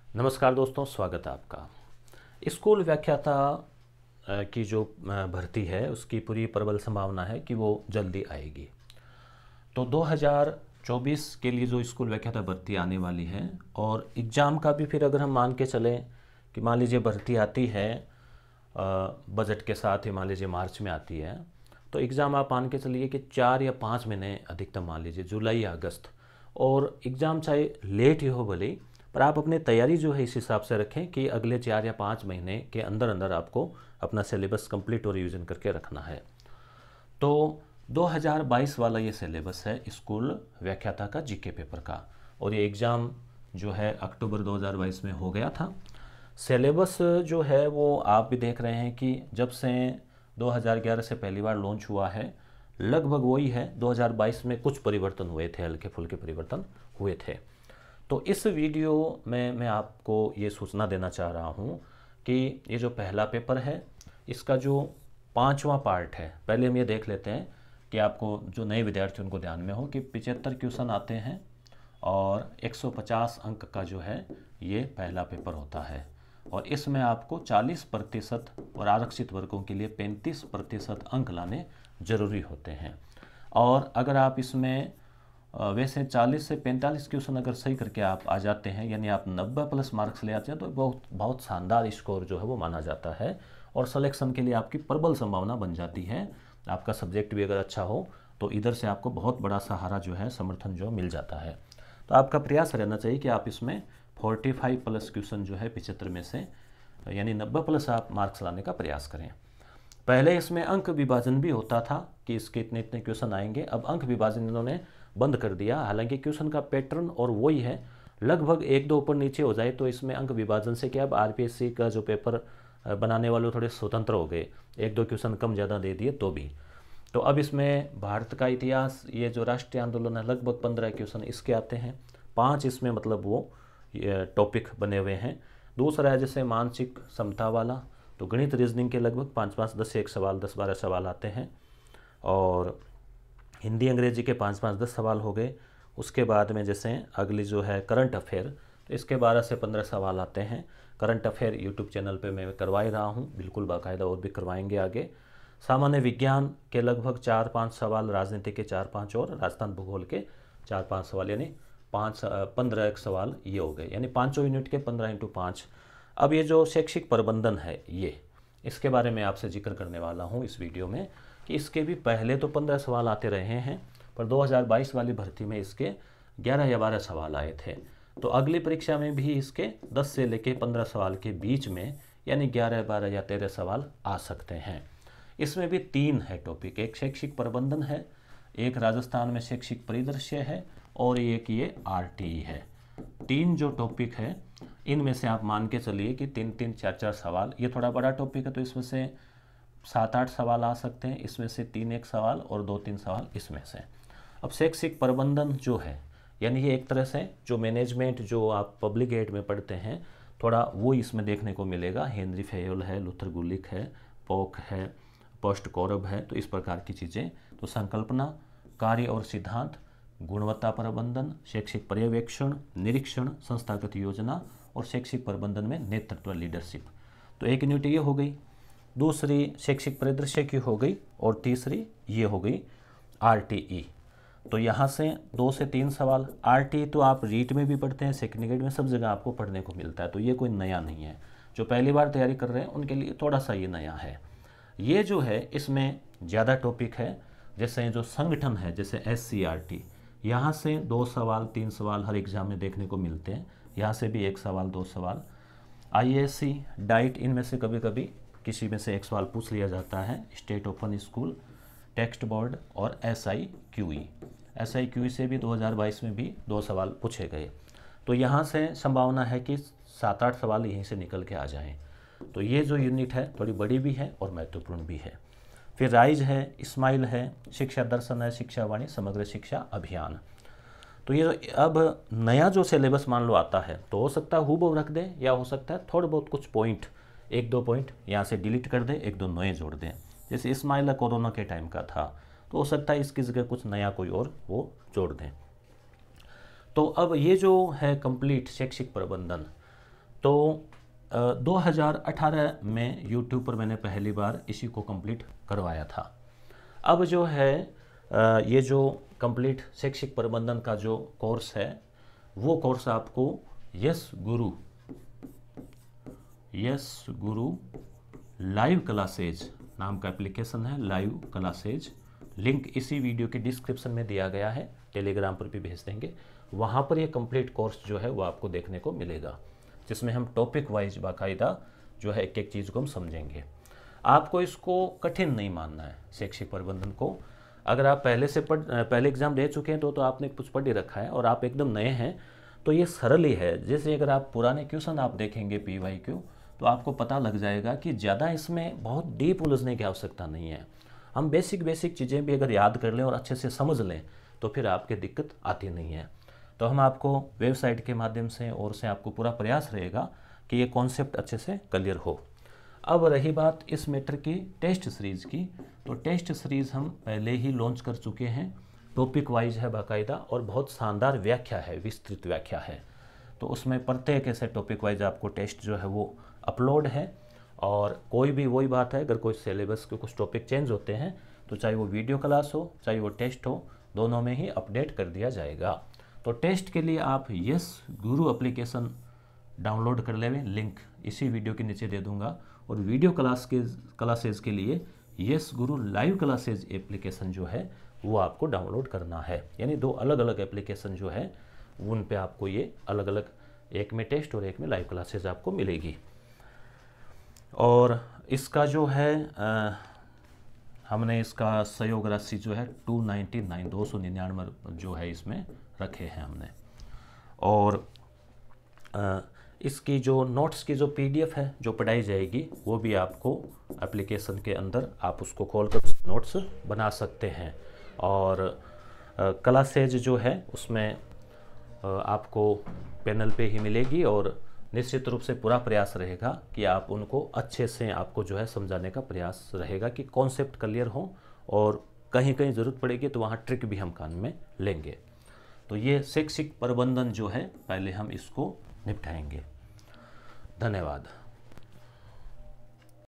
नमस्कार दोस्तों, स्वागत है आपका। स्कूल व्याख्याता की जो भर्ती है उसकी पूरी प्रबल संभावना है कि वो जल्दी आएगी। तो 2024 के लिए जो स्कूल व्याख्याता भर्ती आने वाली है और एग्ज़ाम का भी फिर अगर हम मान के चलें कि मान लीजिए भर्ती आती है बजट के साथ ही, मान लीजिए मार्च में आती है, तो एग्ज़ाम आप मान के चलिए कि 4 या 5 महीने अधिकतम, मान लीजिए जुलाई या अगस्त। और एग्ज़ाम चाहे लेट ही हो भले, पर आप अपनी तैयारी जो है इस हिसाब से रखें कि अगले 4 या 5 महीने के अंदर अंदर आपको अपना सिलेबस कंप्लीट और रिवीजन करके रखना है। तो 2022 वाला ये सिलेबस है स्कूल व्याख्याता का जीके पेपर का, और ये एग्ज़ाम जो है अक्टूबर 2022 में हो गया था। सिलेबस जो है वो आप भी देख रहे हैं कि जब से 2011 से पहली बार लॉन्च हुआ है लगभग वही है। 2022 में कुछ परिवर्तन हुए थे, हल्के फुल्के परिवर्तन हुए थे। तो इस वीडियो में मैं आपको ये सूचना देना चाह रहा हूँ कि ये जो पहला पेपर है इसका जो 5वां पार्ट है, पहले हम ये देख लेते हैं कि आपको जो नए विद्यार्थी उनको ध्यान में हो कि 75 क्वेश्चन आते हैं और 150 अंक का जो है ये पहला पेपर होता है। और इसमें आपको 40% और आरक्षित वर्गों के लिए 35% अंक लाने ज़रूरी होते हैं। और अगर आप इसमें वैसे 40 से 45 क्वेश्चन अगर सही करके आप आ जाते हैं, यानी आप 90+ मार्क्स ले आते हैं, तो बहुत बहुत शानदार स्कोर जो है वो माना जाता है और सिलेक्शन के लिए आपकी प्रबल संभावना बन जाती है। आपका सब्जेक्ट भी अगर अच्छा हो तो इधर से आपको बहुत बड़ा सहारा जो है, समर्थन जो मिल जाता है। तो आपका प्रयास रहना चाहिए कि आप इसमें 45+ क्वेश्चन जो है 75 में से, यानी 90+ आप मार्क्स लाने का प्रयास करें। पहले इसमें अंक विभाजन भी होता था कि इसके इतने इतने क्वेश्चन आएंगे, अब अंक विभाजन इन्होंने बंद कर दिया। हालांकि क्वेश्चन का पैटर्न और वही है, लगभग 1-2 ऊपर नीचे हो जाए तो इसमें अंक विभाजन से क्या, अब आरपीएससी का जो पेपर बनाने वाले थोड़े स्वतंत्र हो गए, 1-2 क्वेश्चन कम ज़्यादा दे दिए तो भी। तो अब इसमें भारत का इतिहास, ये जो राष्ट्रीय आंदोलन है, लगभग 15 क्वेश्चन इसके आते हैं, 5 इसमें मतलब वो टॉपिक बने हुए हैं। दूसरा है जैसे मानसिक क्षमता वाला, तो गणित रीजनिंग के लगभग 5-5, 10-1 सवाल, 10-12 सवाल आते हैं। और हिंदी अंग्रेजी के 5-5, 10 सवाल हो गए। उसके बाद में जैसे अगली जो है करंट अफेयर, तो इसके 12 से 15 सवाल आते हैं। करंट अफेयर यूट्यूब चैनल पे मैं करवा ही रहा हूँ, बिल्कुल बाकायदा, और भी करवाएंगे आगे। सामान्य विज्ञान के लगभग 4-5 सवाल, राजनीति के 4-5 और राजस्थान भूगोल के 4-5 सवाल, यानी 15 सवाल ये हो गए, यानी 5 यूनिट के 15x5। अब ये जो शैक्षिक प्रबंधन है, ये इसके बारे में आपसे जिक्र करने वाला हूँ इस वीडियो में कि इसके भी पहले तो 15 सवाल आते रहे हैं, पर 2022 वाली भर्ती में इसके 11 या 12 सवाल आए थे। तो अगली परीक्षा में भी इसके 10 से लेके 15 सवाल के बीच में, यानी 11, 12 या 13 सवाल आ सकते हैं। इसमें भी 3 है टॉपिक, एक शैक्षिक प्रबंधन है, एक राजस्थान में शैक्षिक परिदृश्य है, और एक ये आरटीई है। 3 जो टॉपिक है इनमें से आप मान के चलिए कि 3-3, 4-4 सवाल, ये थोड़ा बड़ा टॉपिक है तो इसमें से 7-8 सवाल आ सकते हैं, इसमें से 3-1 सवाल और 2-3 सवाल इसमें से। अब शैक्षिक प्रबंधन जो है, यानी ये एक तरह से जो मैनेजमेंट जो आप पब्लिक एड में पढ़ते हैं, थोड़ा वो इसमें देखने को मिलेगा। हेनरी फेयोल है, लुथर गुलिक है, पोक है, पोस्ट कौरब है, तो इस प्रकार की चीज़ें। तो संकल्पना, कार्य और सिद्धांत, गुणवत्ता प्रबंधन, शैक्षिक पर्यवेक्षण, निरीक्षण, संस्थागत योजना और शैक्षिक प्रबंधन में नेतृत्व, लीडरशिप। तो एक यूनिट ये हो गई, दूसरी शैक्षिक परिदृश्य की हो गई, और तीसरी ये हो गई आरटीई। तो यहाँ से 2 से 3 सवाल। आरटीई तो आप रीट में भी पढ़ते हैं, सेकंड ग्रेड में, सब जगह आपको पढ़ने को मिलता है, तो ये कोई नया नहीं है। जो पहली बार तैयारी कर रहे हैं उनके लिए थोड़ा सा ये नया है। ये जो है इसमें ज़्यादा टॉपिक है, जैसे जो संगठन है, जैसे SCRT, यहाँ से 2 सवाल 3 सवाल हर एग्ज़ाम में देखने को मिलते हैं, यहाँ से भी 1 सवाल 2 सवाल। IASC, डाइट, इनमें से कभी कभी किसी में से 1 सवाल पूछ लिया जाता है। State open school, text board और SIQE से भी 2022 में भी 2 सवाल पूछे गए। तो यहाँ से संभावना है कि 7-8 सवाल यहीं से निकल के आ जाएं। तो ये जो यूनिट है थोड़ी बड़ी भी है और महत्वपूर्ण भी है। फिर राइज है, स्माइल है, शिक्षा दर्शन है, शिक्षा वाणी, समग्र शिक्षा अभियान। तो ये अब नया जो सिलेबस मान लो आता है, तो हो सकता है हूबहू रख दें, या हो सकता है थोड़े बहुत कुछ पॉइंट, 1-2 पॉइंट यहाँ से डिलीट कर दें, 1-2 नए जोड़ दें। जैसे स्माइल कोरोना के टाइम का था, तो हो सकता है इसकी जगह कुछ नया कोई और वो जोड़ दें। तो अब ये जो है कंप्लीट शैक्षिक प्रबंधन, तो 2018 में यूट्यूब पर मैंने पहली बार इसी को कंप्लीट करवाया था। अब जो है ये जो कंप्लीट शैक्षिक प्रबंधन का जो कोर्स है वो कोर्स आपको यस गुरु लाइव क्लासेज नाम का एप्लीकेशन है, लाइव क्लासेज। लिंक इसी वीडियो के डिस्क्रिप्शन में दिया गया है, टेलीग्राम पर भी भेज देंगे। वहाँ पर ये कंप्लीट कोर्स जो है वो आपको देखने को मिलेगा, जिसमें हम टॉपिक वाइज बाकायदा जो है एक एक चीज़ को हम समझेंगे। आपको इसको कठिन नहीं मानना है शैक्षिक प्रबंधन को। अगर आप पहले एग्ज़ाम दे चुके हैं तो आपने कुछ पढ़ ही रखा है और आप एकदम नए हैं तो ये सरल ही है। जैसे अगर आप पुराने क्वेश्चन आप देखेंगे PYQ तो आपको पता लग जाएगा कि ज़्यादा इसमें बहुत डीप उलझने की आवश्यकता नहीं है। हम बेसिक चीज़ें भी अगर याद कर लें और अच्छे से समझ लें तो फिर आपके दिक्कत आती नहीं है। तो हम आपको वेबसाइट के माध्यम से और से आपको पूरा प्रयास रहेगा कि ये कॉन्सेप्ट अच्छे से क्लियर हो। अब रही बात इस मैटर की टेस्ट सीरीज़ की, तो टेस्ट सीरीज़ हम पहले ही लॉन्च कर चुके हैं, टॉपिक वाइज है बाकायदा और बहुत शानदार व्याख्या है, विस्तृत व्याख्या है। तो उसमें प्रत्येक ऐसे टॉपिक वाइज आपको टेस्ट जो है वो अपलोड है। और कोई भी वही बात है, अगर कोई सिलेबस के कुछ टॉपिक चेंज होते हैं तो चाहे वो वीडियो क्लास हो चाहे वो टेस्ट हो, दोनों में ही अपडेट कर दिया जाएगा। तो टेस्ट के लिए आप यस गुरु एप्लीकेशन डाउनलोड कर लें, लिंक इसी वीडियो के नीचे दे दूंगा। और वीडियो क्लासेज के लिए यस गुरु लाइव क्लासेज एप्लीकेशन जो है वो आपको डाउनलोड करना है। यानी दो अलग अलग एप्लीकेशन जो है उन पे आपको ये अलग अलग, एक में टेस्ट और एक में लाइव क्लासेज आपको मिलेगी। और इसका जो है हमने इसका सहयोग राशि जो है 299 जो है इसमें रखे हैं हमने। और इसकी जो नोट्स की जो PDF है जो पढ़ाई जाएगी वो भी आपको एप्लीकेशन के अंदर आप उसको खोलकर नोट्स बना सकते हैं। और क्लासेज जो है उसमें आपको पैनल पे ही मिलेगी और निश्चित रूप से पूरा प्रयास रहेगा कि आप उनको अच्छे से आपको जो है समझाने का प्रयास रहेगा कि कॉन्सेप्ट क्लियर हो, और कहीं कहीं ज़रूरत पड़ेगी तो वहाँ ट्रिक भी हम काम में लेंगे। तो ये शैक्षिक प्रबंधन जो है पहले हम इसको निपटाएंगे। धन्यवाद।